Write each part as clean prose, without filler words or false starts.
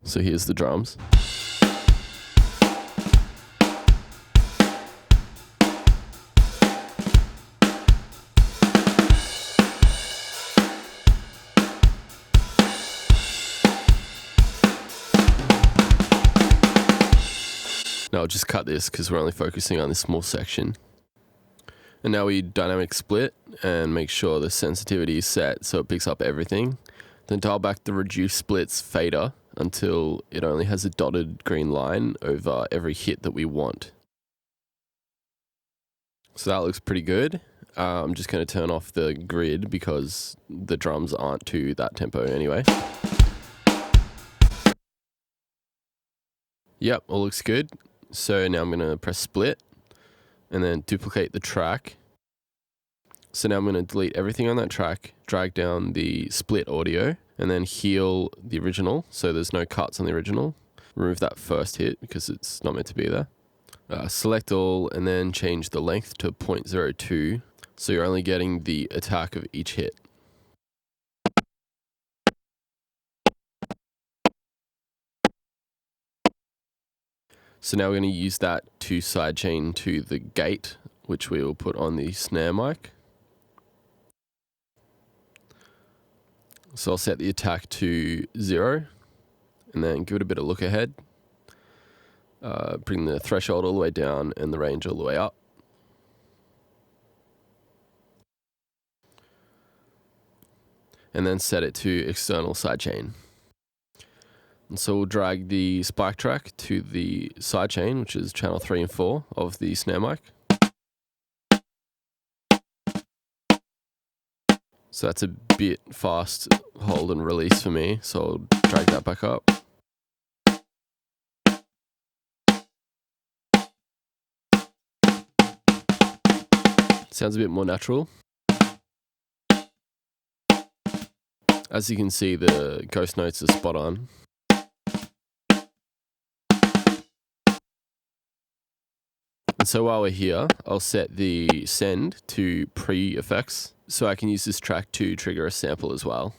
So here's the drums. Now I'll just cut this because we're only focusing on this small section. And now we dynamic split and make sure the sensitivity is set so it picks up everything. Then dial back the reduce splits fader until it only has a dotted green line over every hit that we want. So that looks pretty good. I'm just going to turn off the grid because the drums aren't to that tempo anyway. Yep, all looks good. So now I'm going to press split and then duplicate the track. So now I'm going to delete everything on that track, drag down the split audio, and then heal the original so there's no cuts on the original. Remove that first hit because it's not meant to be there. Select all and then change the length to 0.02 so you're only getting the attack of each hit. So now we're going to use that to sidechain to the gate, which we will put on the snare mic. So I'll set the attack to 0 and then give it a bit of look ahead. Bring the threshold all the way down and the range all the way up. And then set it to external sidechain. And so we'll drag the spike track to the sidechain, which is channel 3 and 4 of the snare mic. So that's a bit fast hold and release for me, so I'll drag that back up. Sounds a bit more natural. As you can see, the ghost notes are spot on. And so while we're here, I'll set the send to pre-effects so I can use this track to trigger a sample as well.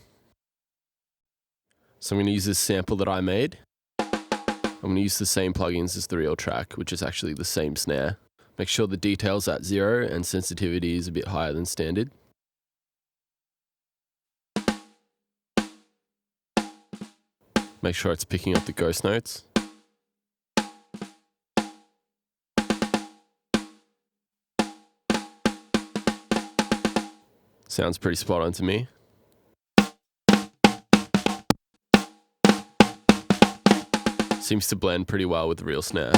So I'm going to use this sample that I made. I'm going to use the same plugins as the real track, which is actually the same snare. Make sure the detail's at 0 and sensitivity is a bit higher than standard. Make sure it's picking up the ghost notes. Sounds pretty spot on to me. Seems to blend pretty well with the real snare.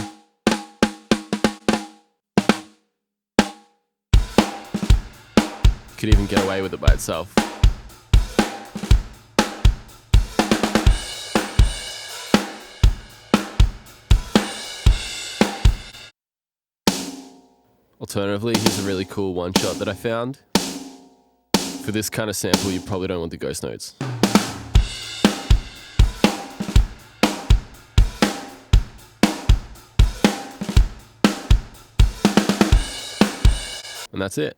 Could even get away with it by itself. Alternatively, here's a really cool one shot that I found. For this kind of sample, you probably don't want the ghost notes. And that's it.